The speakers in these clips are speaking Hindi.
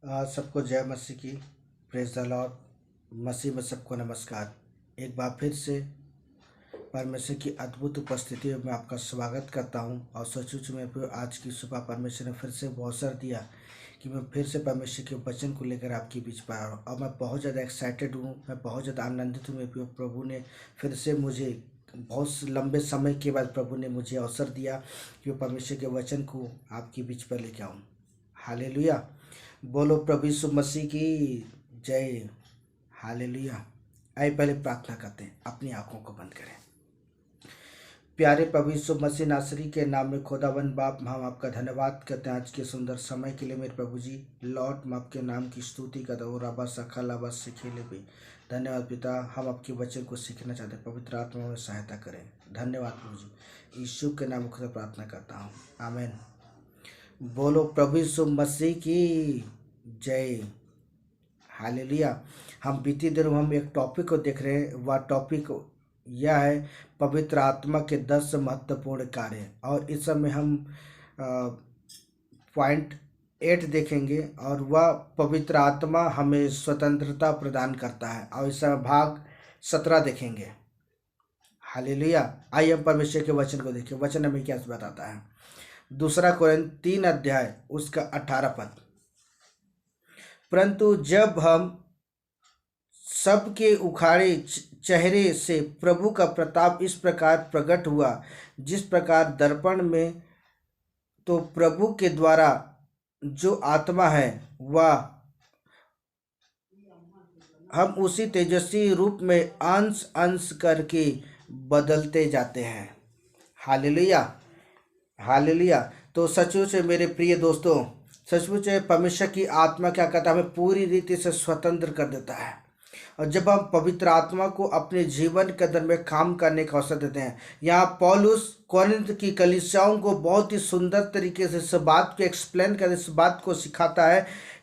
सबको जय मसीह की। Praise the Lord. मसीह में सबको नमस्कार। एक बार फिर से परमेश्वर की अद्भुत उपस्थिति में मैं आपका स्वागत करता हूं और सचमुच में फिर आज की सुबह परमेश्वर ने फिर से वो अवसर दिया कि मैं फिर से परमेश्वर के वचन को लेकर आपके बीच पर आया हूं और मैं बहुत ज़्यादा एक्साइटेड हूं, मैं बहुत ज़्यादा आनंदित हूँ। मैं प्रभु ने फिर से मुझे बहुत लंबे समय के बाद प्रभु ने मुझे अवसर दिया कि मैं परमेश्वर के वचन को आपके बीच पर लेकर आऊँ। हालेलुया। बोलो प्रभु यीशु मसीह की जय। हालेलुया। आइए पहले प्रार्थना करते हैं, अपनी आंखों को बंद करें। प्यारे प्रभु यीशु मसीह नासरी के नाम में खुदावन बाप हम आपका धन्यवाद करते हैं आज के सुंदर समय के लिए। मेरे प्रभु जी लॉर्ड मैं आपके नाम की स्तुति करता हूँ। राबा सखा लाबा सिखेले भी धन्यवाद पिता। हम आपके वचन को सीखना चाहते हैं, पवित्र आत्मा में सहायता करें। धन्यवाद प्रभु जी, यीशु के नाम खुदा प्रार्थना करता हूँ, आमीन। बोलो प्रभु यीशु मसीह की जय। हालेलुया। हम बीती दिनों हम एक टॉपिक को देख रहे हैं। वह टॉपिक यह है पवित्र आत्मा के 10 महत्वपूर्ण कार्य, और इस समय हम पॉइंट 8 देखेंगे और वह पवित्र आत्मा हमें स्वतंत्रता प्रदान करता है, और इस समय भाग 17 देखेंगे। हालेलुया। आइए हम परमेश्वर के वचन को देखें। वचन हमें क्या बताता है। 2 कोरिन्थ 3 अध्याय उसका 18 पद। परंतु जब हम सबके उखाड़े चेहरे से प्रभु का प्रताप इस प्रकार प्रकट हुआ, जिस प्रकार दर्पण में, तो प्रभु के द्वारा जो आत्मा है वह हम उसी तेजस्वी रूप में अंश अंश करके बदलते जाते हैं। हालेलुया। हालेलुया। तो सचमुच मेरे प्रिय दोस्तों, सचमुच परमेश्वर की आत्मा क्या करता है, हमें पूरी रीति से स्वतंत्र कर देता है। और जब हम पवित्र आत्मा को अपने जीवन के अंदर में काम करने का अवसर देते हैं, यहाँ पौलुस कोरिन्थ की कलीसियाओं को बहुत ही सुंदर तरीके से इस बात को एक्सप्लेन कर, इस बात को सिखाता है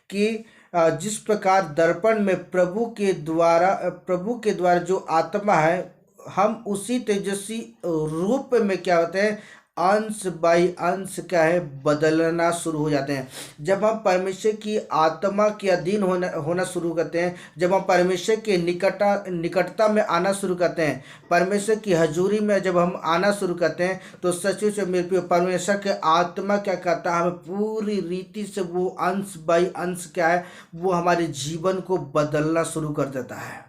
कि जिस प्रकार दर्पण में प्रभु के द्वारा जो आत्मा है, हम उसी तेजस्वी रूप में क्या होते हैं, अंश बाई अंश क्या है, बदलना शुरू हो जाते हैं। जब हम परमेश्वर की आत्मा के अधीन होना शुरू करते हैं, जब हम परमेश्वर के निकटता में आना शुरू करते हैं, परमेश्वर की हजूरी में जब हम आना शुरू करते हैं, तो सचमुच मेरे परमेश्वर के आत्मा क्या करता है, हमें पूरी रीति से वो अंश बाई अंश क्या है, वो हमारे जीवन को बदलना शुरू कर देता है।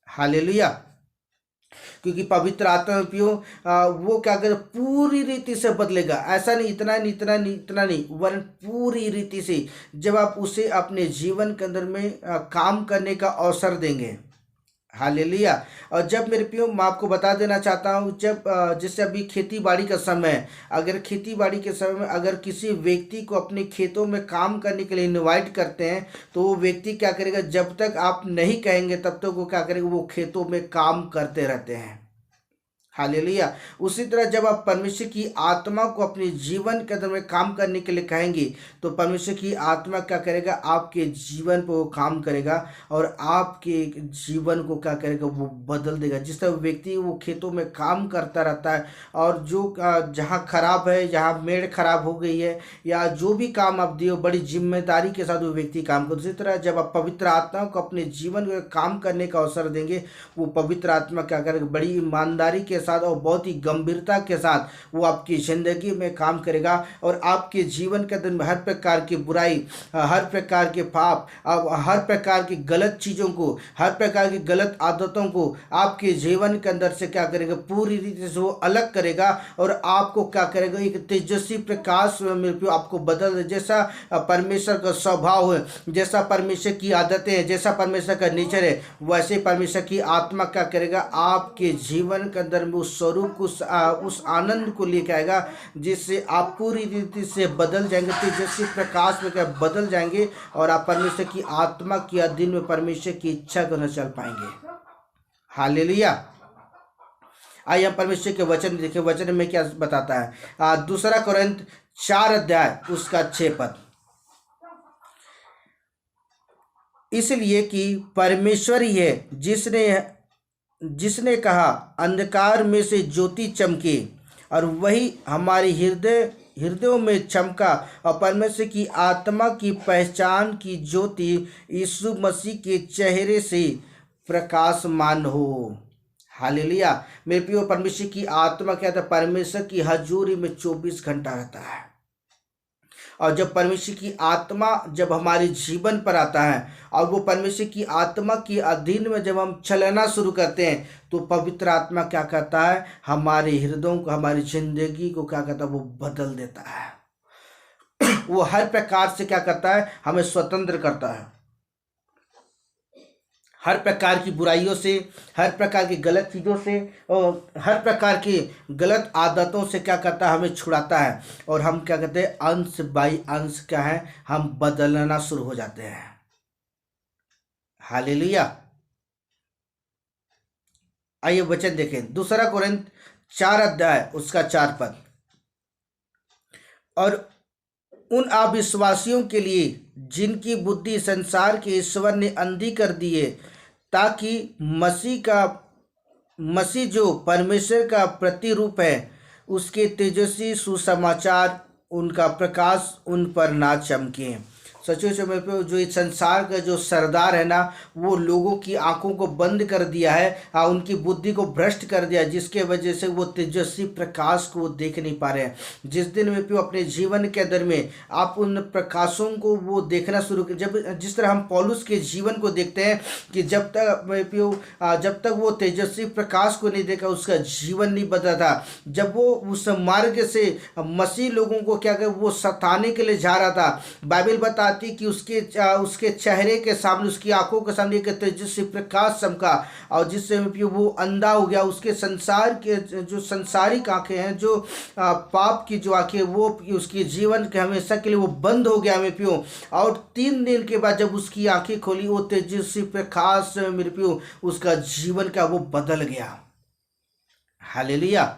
हालेलुया। क्योंकि पवित्र आत्मा वो क्या करे, पूरी रीति से बदलेगा। ऐसा नहीं इतना नहीं, वरन पूरी रीति से जब आप उसे अपने जीवन के अंदर में काम करने का अवसर देंगे। हालेलुया। और जब मेरे प्रियो मैं आपको बता देना चाहता हूँ, जब जैसे अभी खेती बाड़ी का समय है, अगर खेती बाड़ी के समय में अगर किसी व्यक्ति को अपने खेतों में काम करने के लिए इनवाइट करते हैं, तो वो व्यक्ति क्या करेगा, जब तक आप नहीं कहेंगे तब तक वो क्या करेगा, वो खेतों में काम करते रहते हैं। हालेलुया। उसी तरह जब आप परमेश्वर की आत्मा को अपने जीवन के अंदर में काम करने के लिए कहेंगे, तो परमेश्वर की आत्मा क्या करेगा, आपके जीवन पर वो काम करेगा और आपके जीवन को क्या करेगा, वो बदल देगा। जिस तरह व्यक्ति वो खेतों में काम करता रहता है, और जो जहाँ खराब है, जहाँ मेड़ खराब हो गई है, या जो भी काम आप दिए बड़ी जिम्मेदारी के साथ वो व्यक्ति काम करता है। उसी तरह जब आप पवित्र आत्मा को अपने जीवन में काम करने का अवसर देंगे, वो पवित्र आत्मा क्या करेगा, बड़ी ईमानदारी के साथ और बहुत ही गंभीरता के साथ वो आपकी जिंदगी में काम करेगा, और आपके जीवन के अंदर में हर प्रकार की बुराई, हर प्रकार के पाप, हर प्रकार की गलत चीज़ों को, हर प्रकार की गलत आदतों को आपके जीवन के अंदर से क्या करेगा, पूरी रीति से वो अलग करेगा, और आपको क्या करेगा, एक तेजस्वी प्रकाश में आपको बदल दे। जैसा परमेश्वर का स्वभाव है, जैसा परमेश्वर की आदतें हैं, जैसा परमेश्वर का नेचर है, वैसे परमेश्वर की आत्मा क्या करेगा, आपके जीवन के अंदर में उस स्वरूप उस आनंद को लेकर आएगा, जिससे आप पूरी रीति से बदल जाएंगे, तेजस्वी प्रकाश में क्या बदल जाएंगे, और आप परमेश्वर की आत्मा के अधीन में परमेश्वर की इच्छा को न चल पाएंगे। हालेलुया। आइए हम परमेश्वर के वचन देखें। वचन में क्या बताता है। 2 कोरिन्थ 4 अध्याय उसका 6 पद। इसलिए कि परमेश्वर ही है जिसने कहा अंधकार में से ज्योति चमके, और वही हमारे हृदय हृदयों में चमका और परमेश्वर की आत्मा की पहचान की ज्योति यीशु मसीह के चेहरे से प्रकाशमान हो। हालेलुया। मेरे प्रियो, परमेश्वर की आत्मा क्या था? परमेश्वर की हजूरी में 24 घंटा रहता है। और जब परमेश्वर की आत्मा जब हमारे जीवन पर आता है और वो परमेश्वर की आत्मा के अधीन में जब हम चलना शुरू करते हैं, तो पवित्र आत्मा क्या करता है? हमारे हृदयों को, हमारी जिंदगी को क्या करता है? वो बदल देता है। वो हर प्रकार से क्या करता है? हमें स्वतंत्र करता है। हर प्रकार की बुराइयों से, हर प्रकार की गलत चीज़ों से और हर प्रकार की गलत आदतों से क्या करता है? हमें छुड़ाता है। और हम क्या कहते हैं? अंश बाई अंश क्या है? हम बदलना शुरू हो जाते हैं। हालेलुया। आइए वचन देखें, 2 कोरिन्थ 4 अध्याय उसका 4 पद। और उन अविश्वासियों के लिए जिनकी बुद्धि संसार के ईश्वर ने अंधी कर दी है, ताकि मसीह जो परमेश्वर का प्रतिरूप है, उसके तेजस्वी सुसमाचार, उनका प्रकाश उन पर ना चमके। सचो समय पे जो इस संसार का जो सरदार है ना, वो लोगों की आंखों को बंद कर दिया है, उनकी बुद्धि को भ्रष्ट कर दिया, जिसके वजह से वो तेजस्वी प्रकाश को वो देख नहीं पा रहे हैं। जिस दिन में भी अपने जीवन के अंदर में आप उन प्रकाशों को वो देखना शुरू कर, जब जिस तरह हम पौलुस के जीवन को देखते हैं कि जब तक वो तेजस्वी प्रकाश को नहीं देखा, उसका जीवन नहीं बदला था। जब वो उस मार्ग से मसीह लोगों को क्या कर वो सताने के लिए जा रहा था, बाइबल बताती कि उसके चेहरे के सामने, उसकी आंखों के सामने एक तेजस्वी प्रकाश चमका, और जिससे वो अंधा हो गया। उसके संसार के जो संसारिक आंखें हैं, जो पाप की जो आंखें, वो उसके जीवन के हमेशा के लिए वो बंद हो गया मेरे प्यो। और 3 दिन के बाद जब उसकी आंखें खोली, वो तेजस्वी प्रकाश मेरे प्यो, उसका जीवन का वो बदल गया। हालेलुया।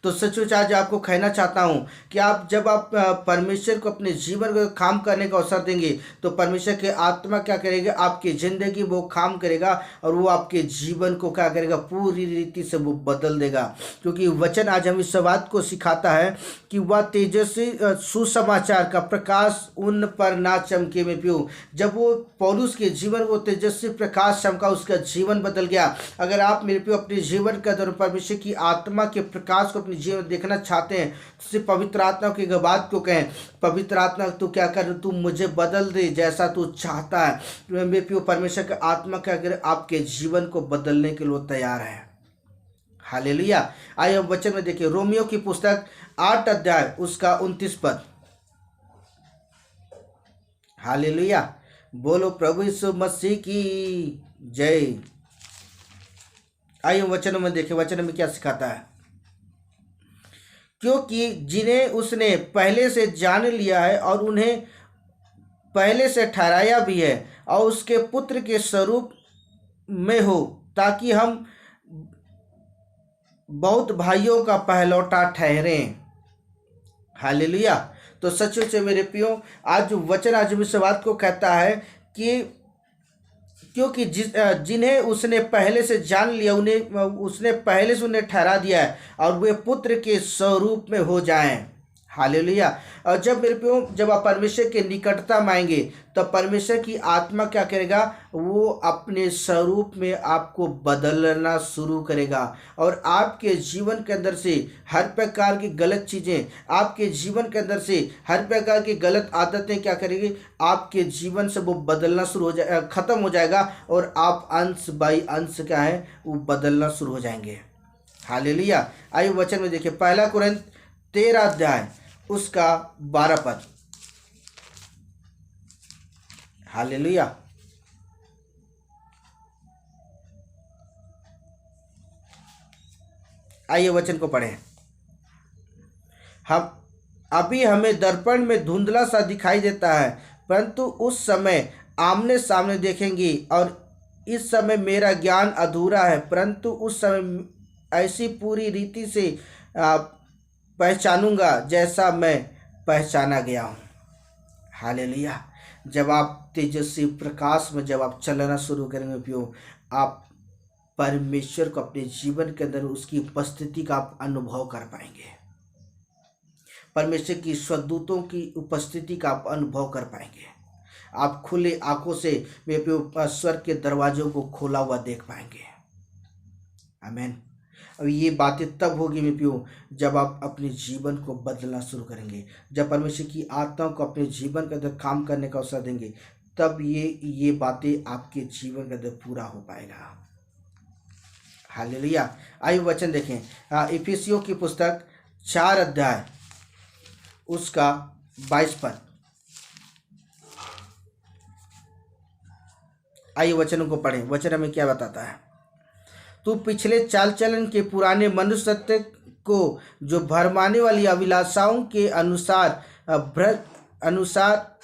तो सचमुच आज आपको कहना चाहता हूँ कि जब आप परमेश्वर को अपने जीवन को काम करने का अवसर देंगे, तो परमेश्वर के आत्मा क्या करेगा? आपकी ज़िंदगी वो काम करेगा और वो आपके जीवन को क्या करेगा? पूरी रीति से वो बदल देगा। क्योंकि वचन आज हम इस बात को सिखाता है कि वह तेजस्वी सुसमाचार का प्रकाश उन पर ना चमके में पियो। जब वो पौलुस के जीवन को तेजस्वी प्रकाश चमका, उसका जीवन बदल गया। अगर आप मेरे पियो अपने जीवन के अंदर परमेश्वर की आत्मा के प्रकाश को जीवन देखना चाहते हैं, तो सिर्फ पवित्र आत्मा की बात को कहें, पवित्र आत्मा तू क्या कर, तू मुझे बदल दे जैसा तू चाहता है। मेरे प्रिय, परमेश्वर का आत्मा क्या करे? आपके जीवन को बदलने के लिए तैयार है। हालेलुया। आइए हम वचन में देखिए, रोमियो की पुस्तक 8 अध्याय उसका 29 पद। हालेलुया। बोलो प्रभु यीशु मसीह की जय। आइए वचन में देखिए, वचन में क्या सिखाता है? क्योंकि जिन्हें उसने पहले से जान लिया है और उन्हें पहले से ठहराया भी है, और उसके पुत्र के स्वरूप में हो, ताकि हम बहुत भाइयों का पहलौठा ठहरें। हालेलुया। तो सचमुच से मेरे प्रियो, आज जो वचन आज इस बात को कहता है कि क्योंकि जिन्हें उसने पहले से जान लिया, उसने पहले से उन्हें ठहरा दिया है, और वे पुत्र के स्वरूप में हो जाएं। हालेलुया। और जब मेरे प्यो, जब आप परमेश्वर के निकटता में आएंगे, तो परमेश्वर की आत्मा क्या करेगा? वो अपने स्वरूप में आपको बदलना शुरू करेगा, और आपके जीवन के अंदर से हर प्रकार की गलत चीज़ें, आपके जीवन के अंदर से हर प्रकार की गलत आदतें क्या करेगी? आपके जीवन से वो बदलना शुरू हो जाए, खत्म हो जाएगा, और आप अंश बाई अंश क्या है? वो बदलना शुरू हो जाएंगे। हालेलुया। आइए वचन में देखिए, 1 कोरिन्थ 13 अध्याय उसका 12 पद। हालेलुया। आइए वचन को पढ़ें। हमें दर्पण में धुंधला सा दिखाई देता है, परंतु उस समय आमने सामने देखेंगे। और इस समय मेरा ज्ञान अधूरा है, परंतु उस समय ऐसी पूरी रीति से पहचानूंगा जैसा मैं पहचाना गया हूँ। हालेलुया। जब आप तेजस्वी प्रकाश में जब आप चलना शुरू करेंगे पियो, आप परमेश्वर को अपने जीवन के अंदर उसकी उपस्थिति का आप अनुभव कर पाएंगे। परमेश्वर की स्वदूतों की उपस्थिति का आप अनुभव कर पाएंगे। आप खुले आंखों से मेरे प्रियो स्वर्ग के दरवाजों को खोला हुआ देख पाएंगे। आमीन। अब ये बातें तब होगी मेरे प्रियो जब आप अपने जीवन को बदलना शुरू करेंगे, जब परमेश्वर की आत्मा को अपने जीवन के अंदर काम करने का अवसर देंगे, तब ये बातें आपके जीवन के अंदर पूरा हो पाएगा। हालेलुया। आइए वचन देखें, इफिसियों की पुस्तक 4 अध्याय उसका 22 पद। आइए वचनों को पढ़ें। वचन हमें क्या बताता है? तू पिछले चाल चलन के पुराने मनुष्यत्व को जो भरमाने वाली अभिलाषाओं के अनुसार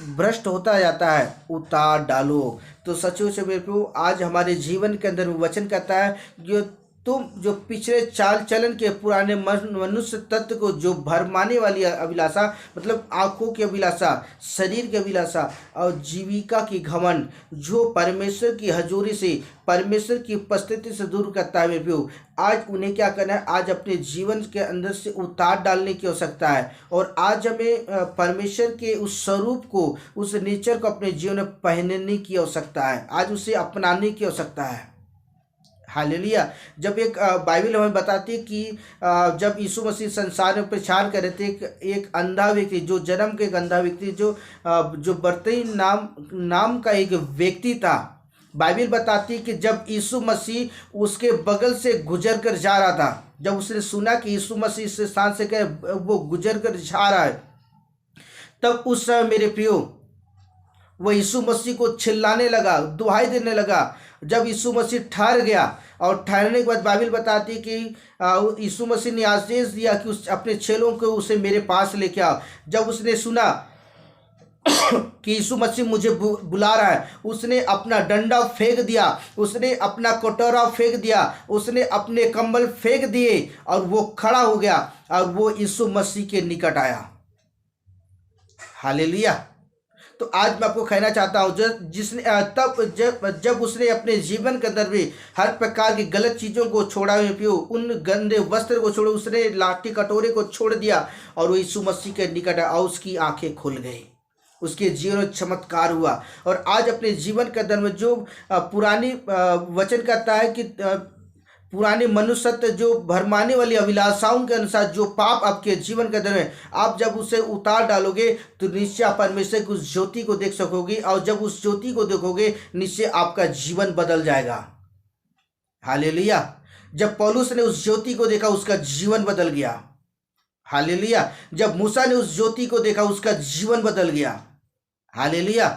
भ्रष्ट होता जाता है उतार डालो। तो सचमुच मेरे प्रभु आज हमारे जीवन के अंदर वचन कहता है जो तुम जो पिछले चाल चलन के पुराने मनुष्य तत्व को जो भरमाने वाली अभिलाषा, मतलब आंखों की अभिलाषा, शरीर की अभिलाषा और जीविका की घमंड, जो परमेश्वर की हजूरी से, परमेश्वर की उपस्थिति से दूर करता है मेरे प्रभु, आज उन्हें क्या करना है? आज अपने जीवन के अंदर से उतार डालने की आवश्यकता है। और आज हमें परमेश्वर के उस स्वरूप को, उस नेचर को अपने जीवन में पहनने की आवश्यकता है। आज उसे अपनाने की आवश्यकता है। हालेलुया। जब एक बाइबल हमें बताती है कि जब यीशु मसीह संसार में प्रचार कर रहे थे, एक अंधा व्यक्ति, जो जन्म के एक अंधा व्यक्ति, जो बर्तिन नाम का एक व्यक्ति था, बाइबल बताती है कि जब यीशु मसीह उसके बगल से गुजर कर जा रहा था, जब उसने सुना कि यीशु मसीह इस स्थान से कह वो गुजर कर जा रहा है, तब उस समय मेरे प्रियो वो यीशु मसीह को चिल्लाने लगा, दुहाई देने लगा। जब यीशु मसीह ठहर गया और ठहरने के बाद बाइबल बताती है कि यीशु मसीह ने आदेश दिया कि अपने चेलों को उसे मेरे पास लेके आओ। जब उसने सुना कि यीशु मसीह मुझे बुला रहा है, उसने अपना डंडा फेंक दिया, उसने अपना कटोरा फेंक दिया, उसने अपने कंबल फेंक दिए और वो खड़ा हो गया और वो यीशु मसीह के निकट आया। हालेलुया। तो आज मैं आपको कहना चाहता हूँ, जिसने जब उसने अपने जीवन के अंदर भी हर प्रकार की गलत चीज़ों को छोड़ा, उन गंदे वस्त्र को छोड़ा, उसने लाठी कटोरे को छोड़ दिया और वो यीशु मसीह के निकट आया और उसकी आंखें खुल गई, उसके जीवन में चमत्कार हुआ। और आज अपने जीवन के अंदर में जो पुरानी वचन कहता है कि पुराने मनुष्यत्व, जो भरमाने वाली अभिलाषाओं के अनुसार जो पाप आपके जीवन के अंदर में, आप जब उसे उतार डालोगे तो निश्चय आप परमेश्वर की उस ज्योति को देख सकोगे। और जब उस ज्योति को देखोगे निश्चय आपका जीवन बदल जाएगा। हालेलुया। जब पौलुस ने उस ज्योति को देखा उसका जीवन बदल गया। हालेलुया। जब मूसा ने उस ज्योति को देखा उसका जीवन बदल गया। हालेलुया।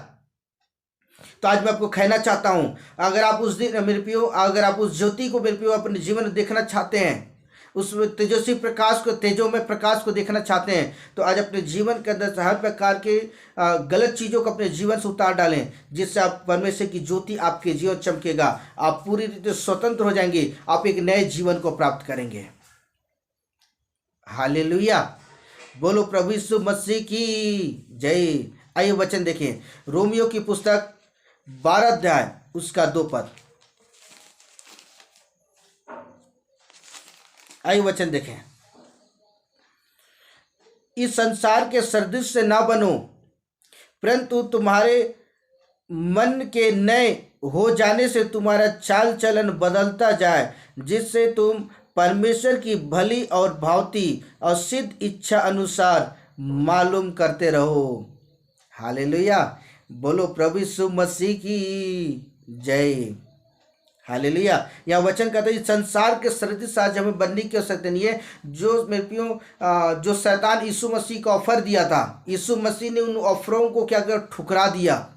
तो आज मैं आपको कहना चाहता हूं, अगर आप उस दिन मेरे प्रियो, अगर आप उस ज्योति को मेरे प्रियो अपने जीवन में देखना चाहते हैं, उस तेजस्वी प्रकाश को, तेजोमय प्रकाश को देखना चाहते हैं, तो आज अपने जीवन के अंदर हर प्रकार के गलत चीज़ों को अपने जीवन से उतार डालें, जिससे आप परमेश्वर की ज्योति आपके जीवन चमकेगा। आप पूरी रीति स्वतंत्र हो जाएंगे, आप एक नए जीवन को प्राप्त करेंगे। हालेलुया। बोलो प्रभु यीशु मसीह की जय। आइए वचन देखें, रोमियो की पुस्तक 12 अध्याय उसका 2 पद। आइए वचन देखें, इस संसार के सदृश से ना बनो, परंतु तुम्हारे मन के नए हो जाने से तुम्हारा चाल चलन बदलता जाए, जिससे तुम परमेश्वर की भली और भावती और सिद्ध इच्छा अनुसार मालूम करते रहो। हालेलुया। बोलो प्रभु यीशु मसीह की जय। हालेलुया। यह वचन कहता है संसार के सदृश आज हमें बनने की आवश्यकता नहीं है। जो मेरे प्रियो, जो शैतान यीशु मसीह को ऑफर दिया था, यीशु मसीह ने उन ऑफरों को क्या कर ठुकरा दिया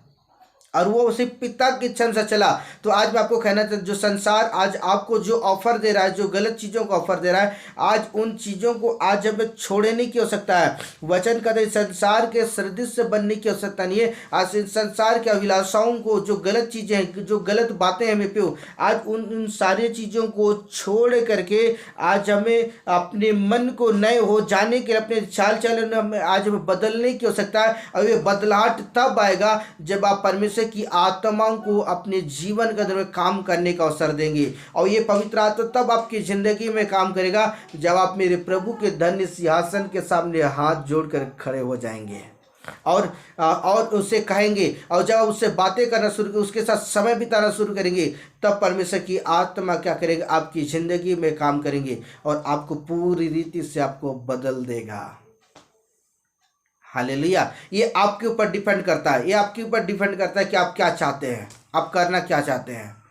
और वो उसी पिता की इच्छा से चला। तो आज मैं आपको कहना चाहता हूं, जो संसार आज आपको जो ऑफर दे रहा है, जो गलत चीज़ों को ऑफर दे रहा है, आज उन चीज़ों को आज हमें छोड़ने की आवश्यकता है। वचन कहते हैं संसार के सदृश से बनने की आवश्यकता नहीं है। आज संसार के अभिलाषाओं को, जो गलत चीज़ें हैं, जो गलत बातें हैं मेरे प्यो, आज उन सारी चीज़ों को छोड़ करके आज हमें अपने मन को नए हो जाने के लिए, अपने चाल चलन में आज हमें बदलने की आवश्यकता है। और ये बदलाहट तब आएगा जब आप परमेश्वर परमेश्वर की आत्माओं को अपने जीवन के अंदर में काम करने का अवसर देंगे। और ये पवित्र आत्मा तब आपकी ज़िंदगी में काम करेगा जब आप मेरे प्रभु के धन्य सिंहासन के सामने हाथ जोड़कर खड़े हो जाएंगे और उससे कहेंगे, और जब आप उससे बातें करना शुरू करेंगे, उसके साथ समय बिताना शुरू करेंगे, तब परमेश्वर की आत्मा क्या करेगा, आपकी ज़िंदगी में काम करेंगे और आपको पूरी रीति से आपको बदल देगा। हालेलुया। ये आपके ऊपर डिपेंड करता है, ये आपके ऊपर डिपेंड करता है कि आप क्या चाहते हैं, आप करना क्या चाहते हैं।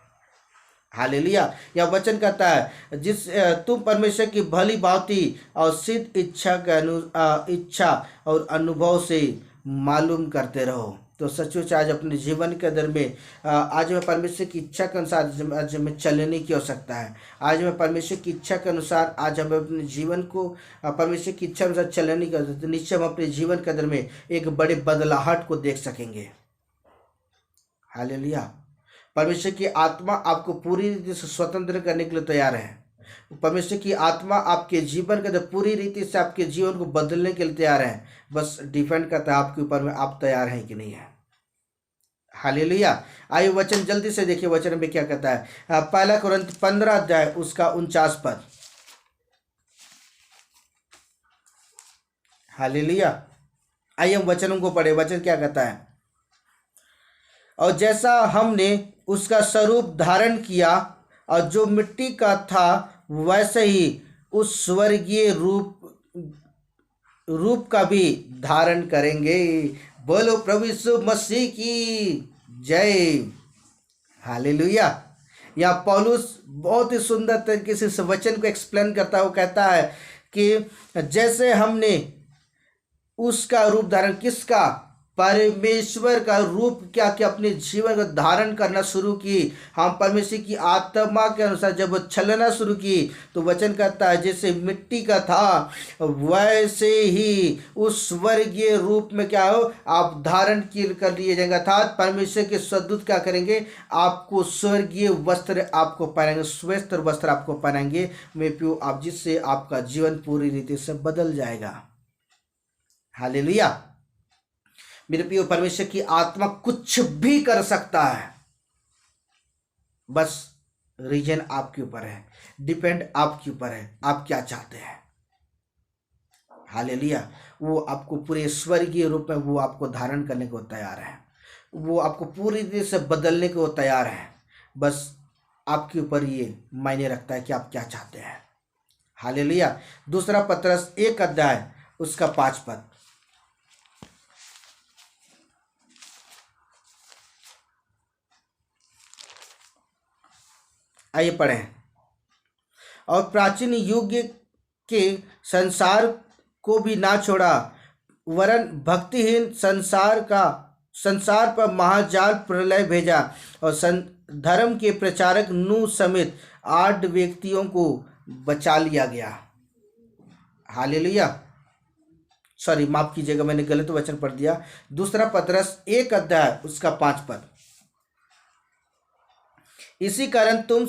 हालेलुया। यह वचन कहता है तुम परमेश्वर की भली भांति और सिद्ध इच्छा और अनुभव से मालूम करते रहो। तो सचमुच आज अपने जीवन के अंदर में आज मैं परमेश्वर की इच्छा के अनुसार आज हमें चलने की आवश्यकता है। आज मैं परमेश्वर की इच्छा के अनुसार आज हमें अपने जीवन को परमेश्वर की इच्छा अनुसार चलने की आवश्यकता है। निश्चय हम अपने जीवन के अंदर में एक बड़े बदलाहट को देख सकेंगे। हालेलुया। परमेश्वर की आत्मा आपको पूरी रीति से स्वतंत्र करने के लिए तैयार है। परमेश्वर की आत्मा आपके जीवन के अंदर पूरी रीति से आपके जीवन को बदलने के लिए तैयार है। बस डिपेंड करता है आपके ऊपर में आप तैयार हैं कि नहीं है। हालेलुया। आइए वचन जल्दी से देखिए, वचन में क्या कहता है। पहला कुरिन्थ 15 अध्याय उसका 49 पद। हालेलुया। आइए हम वचनों को पढ़े। वचन क्या कहता है। और जैसा हमने उसका स्वरूप धारण किया और जो मिट्टी का था वैसे ही उस स्वर्गीय रूप का भी धारण करेंगे। बोलो प्रभु यीशु मसीह की जय। हालेलुया। या पौलुस बहुत ही सुंदर तरीके से इस वचन को एक्सप्लेन करता है। वो कहता है कि जैसे हमने उसका रूप धारण, किसका, परमेश्वर का रूप क्या क्या अपने जीवन को धारण करना शुरू की। हम परमेश्वर की आत्मा के अनुसार जब चलना शुरू की तो वचन कहता है जैसे मिट्टी का था वैसे ही उस स्वर्गीय रूप में क्या हो आप धारण कर लिए जाएंगे। अर्थात परमेश्वर के सदूत क्या करेंगे, आपको स्वर्गीय वस्त्र आपको पहनाएंगे, श्वेत वस्त्र आपको पहनाएंगे मैं प्यो आप, जिससे आपका जीवन पूरी रीति से बदल जाएगा। हालेलुया। मेरे प्रिय, परमेश्वर की आत्मा कुछ भी कर सकता है। बस रीजन आपके ऊपर है, डिपेंड आपके ऊपर है, आप क्या चाहते हैं। हालेलुया। वो आपको पूरे स्वर्गीय रूप में वो आपको धारण करने को तैयार है, वो आपको पूरी तरह से बदलने को तैयार है। बस आपके ऊपर ये मायने रखता है कि आप क्या चाहते हैं। हालेलुया। दूसरा पत्रस 1 अध्याय उसका 5 पद। आइए पढ़ें। और प्राचीन युग के संसार को भी ना छोड़ा, वरन भक्तिहीन संसार पर महाजाल प्रलय भेजा और धर्म के प्रचारक नूह समेत 8 व्यक्तियों को बचा लिया गया। हालेलुया। सॉरी, माफ कीजिएगा, मैंने गलत वचन पढ़ दिया। दूसरा पत्रस 1 अध्याय उसका 5 पद। इसी कारण तुम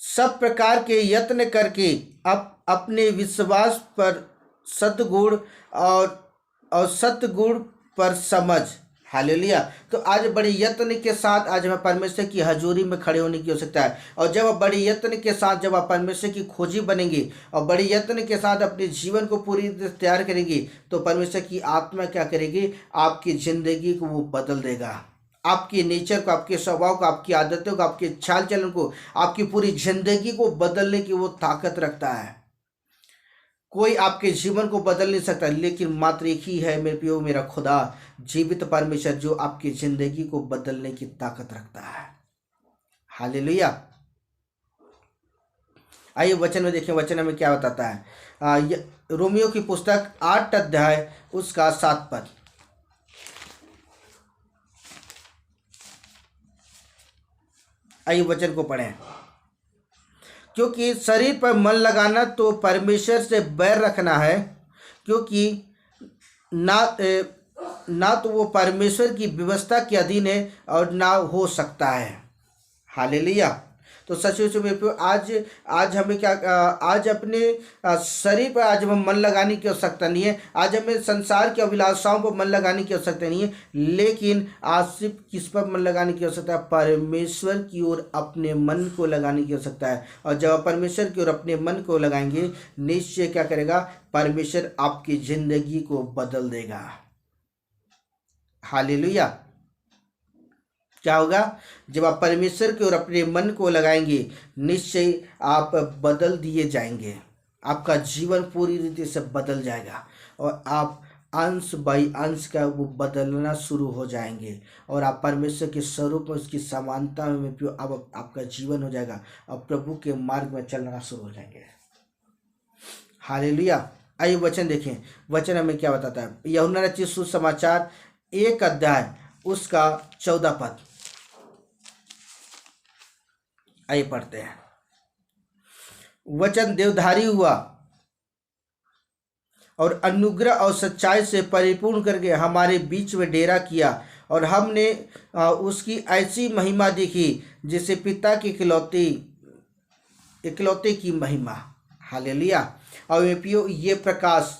सब प्रकार के यत्न करके अपने विश्वास पर सद्गुण और सत्गुण पर समझ। हालेलुया। तो आज बड़े यत्न के साथ आज हमें परमेश्वर की हजूरी में खड़े होने की आवश्यकता है। और जब आप बड़े यत्न के साथ जब आप परमेश्वर की खोजी बनेंगे और बड़े यत्न के साथ अपने जीवन को पूरी तरह तैयार करेंगे तो परमेश्वर की आत्मा क्या करेगी, आपकी ज़िंदगी को वो बदल देगा। आपके नेचर को, आपके स्वभाव को, आपकी आदतों को, आपके चाल चलन को, आपकी पूरी जिंदगी को बदलने की वो ताकत रखता है। कोई आपके जीवन को बदल नहीं सकता, लेकिन मात्र एक ही है मेरे प्रियो, मेरा खुदा जीवित परमेश्वर, जो आपकी जिंदगी को बदलने की ताकत रखता है। हालेलुया। आइए वचन में देखें, वचन में क्या बताता है। रोमियो की पुस्तक 8 अध्याय उसका 7 पद। आइए वचन को पढ़ें। क्योंकि शरीर पर मन लगाना तो परमेश्वर से बैर रखना है, क्योंकि ना तो वो परमेश्वर की व्यवस्था के अधीन है और ना हो सकता है। हालेलुया। तो सचमुच में प्रियो आज आज हमें क्या आज अपने शरीर पर आज हमें मन लगाने की आवश्यकता नहीं है। आज हमें संसार की अभिलाषाओं पर मन लगाने की आवश्यकता नहीं है, लेकिन आज सिर्फ किस पर मन लगाने की आवश्यकता है? परमेश्वर की ओर अपने मन को लगाने की आवश्यकता है। और जब आप परमेश्वर की ओर अपने मन को लगाएंगे, निश्चय क्या करेगा? परमेश्वर आपकी जिंदगी को बदल देगा। हालेलुया। क्या होगा? जब आप परमेश्वर की ओर अपने मन को लगाएंगे, निश्चय आप बदल दिए जाएंगे। आपका जीवन पूरी रीति से बदल जाएगा और आप अंश बाई अंश का वो बदलना शुरू हो जाएंगे और आप परमेश्वर के स्वरूप में, उसकी समानता में अब आपका जीवन हो जाएगा और प्रभु के मार्ग में चलना शुरू हो जाएंगे। हालेलुया। आइए वचन देखें, वचन हमें क्या बताता है? यूहन्ना रचित सुसमाचार 1 अध्याय उसका 14 पद। आइए पढ़ते हैं। वचन देवधारी हुआ और अनुग्रह और सच्चाई से परिपूर्ण करके हमारे बीच में डेरा किया और हमने उसकी ऐसी महिमा देखी जिसे पिता की इकलौते की महिमा। हालेलुया। और ये प्रकाश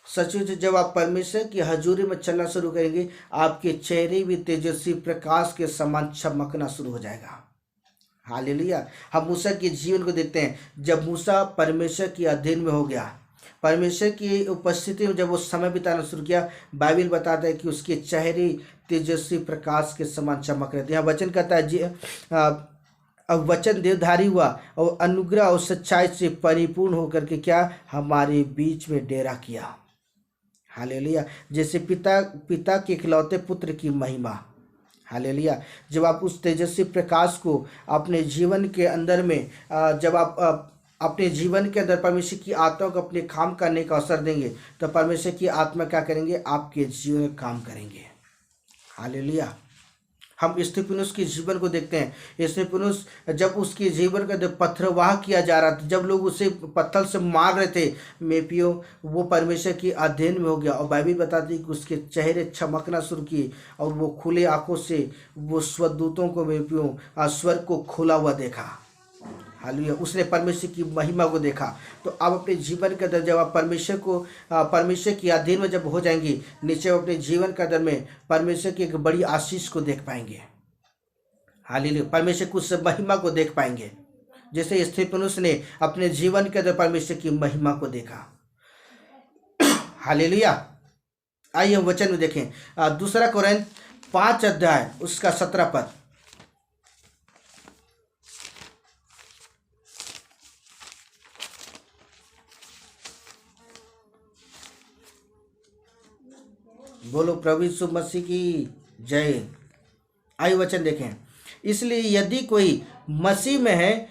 सचमुच जब आप परमेश्वर की हजूरी में चलना शुरू करेंगे, आपके चेहरे भी तेजस्वी प्रकाश के समान चमकना शुरू हो जाएगा। हालेलुया। हम मूसा के जीवन को देखते हैं। जब मूसा परमेश्वर के अधीन में हो गया, परमेश्वर की उपस्थिति में जब वो समय बिताना शुरू किया, बाइबल बताता है कि उसके चेहरे तेजस्वी प्रकाश के समान चमक रहे थे। यहाँ वचन कहता है अब वचन देवधारी हुआ और अनुग्रह और सच्चाई से परिपूर्ण होकर के क्या हमारे बीच में डेरा किया। हालेलुया। जैसे पिता के इकलौते पुत्र की महिमा। हालेलुया। जब आप उस तेजस्वी प्रकाश को अपने जीवन के अंदर में जब आप अपने जीवन के अंदर परमेश्वर की आत्मा को अपने काम करने का अवसर देंगे, तो परमेश्वर की आत्मा क्या करेंगे? आपके जीवन में काम करेंगे। हालेलुया। हम स्तिफनुस के जीवन को देखते हैं। स्तिफनुस जब उसके जीवन का पत्थरवाह किया जा रहा था, जब लोग उसे पत्थर से मार रहे थे, मेपियो वो परमेश्वर की अधीन में हो गया और बाइबल बताती है कि उसके चेहरे चमकना शुरू किए और वो खुले आंखों से वो स्वदूतों को मेपियो स्वर्ग को खुला हुआ देखा। हालेलुया। उसने परमेश्वर की महिमा को देखा। तो आप अपने जीवन के अंदर जब आप परमेश्वर की अधीन में जब हो जाएंगे, निश्चय अपने जीवन के अंदर में परमेश्वर की एक बड़ी आशीष को देख पाएंगे। हालेलुया। परमेश्वर की उस महिमा को देख पाएंगे, जैसे स्तिफनुस ने अपने जीवन के अंदर परमेश्वर की महिमा को देखा। हालेलुया। आइए हम वचन में देखें। 2 कोरिन्थ 5 अध्याय उसका 17 पद। बोलो प्रभु यीशु मसीह की जय। आइए वचन देखें। इसलिए यदि कोई मसीह में है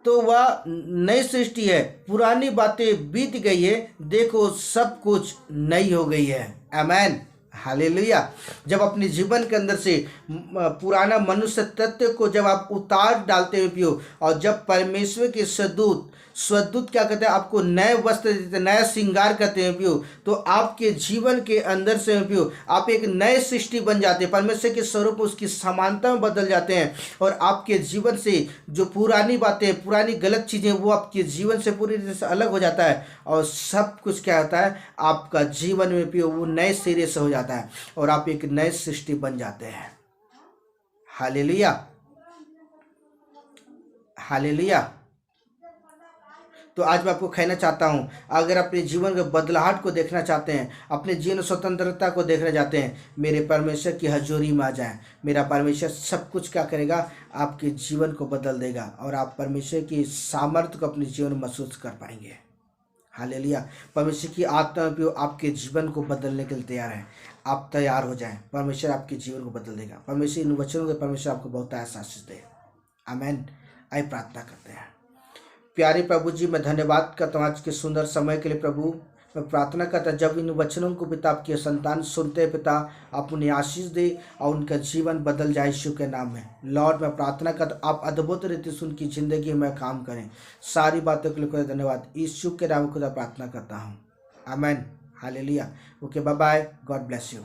तो वह नई सृष्टि है, पुरानी बातें बीत गई है, देखो सब कुछ नई हो गई है। आमीन। हालेलुया। जब अपने जीवन के अंदर से पुराना मनुष्य तत्व को जब आप उतार डालते हैं पियो, और जब परमेश्वर के स्वदूत क्या कहते हैं? आपको नए वस्त्र देते हैं, नया श्रृंगार करते हैं पियो, तो आपके जीवन के अंदर से पियो आप एक नए सृष्टि बन जाते हैं। परमेश्वर के स्वरूप उसकी समानता में बदल जाते हैं और आपके जीवन से जो पुरानी बातें, पुरानी गलत चीज़ें, वो आपके जीवन से पूरी तरह से अलग हो जाता है और सब कुछ क्या होता है? आपका जीवन में पियो वो नए सिरे से हो जाता है और आप एक नए सृष्टि बन जाते हैं। हालेलुया। हालेलुया। तो आज मैं आपको कहना चाहता हूँ, अगर अपने जीवन के बदलाहट को देखना चाहते हैं, अपने जीवन स्वतंत्रता को देखना चाहते हैं, मेरे परमेश्वर की हजूरी में आ जाएं। मेरा परमेश्वर सब कुछ क्या करेगा? आपके जीवन को बदल देगा और आप परमेश्वर की सामर्थ्य को अपने जीवन में महसूस कर पाएंगे। हालेलुया। परमेश्वर की आत्मा भी आपके जीवन को बदलने के लिए तैयार है। आप तैयार हो जाएं, परमेश्वर आपके जीवन को बदल देगा। परमेश्वर इन वचनों के परमेश्वर आपको बहुत आशीष दे। आमीन। आइए प्रार्थना करते हैं। प्यारे प्रभु जी, मैं धन्यवाद करता हूँ आज के सुंदर समय के लिए। प्रभु मैं प्रार्थना करता जब इन वचनों को पिता आपके संतान सुनते हैं, पिता आप उन्हें आशीष दे और उनका जीवन बदल जाए यीशु के नाम में। लॉर्ड मैं प्रार्थना करता आप अद्भुत रीति से उनकी जिंदगी में काम करें। सारी बातों के लिए धन्यवाद, यीशु के नाम खुदा प्रार्थना करता हूँ। आमीन। हालेलुया। Okay, bye bye. God bless you.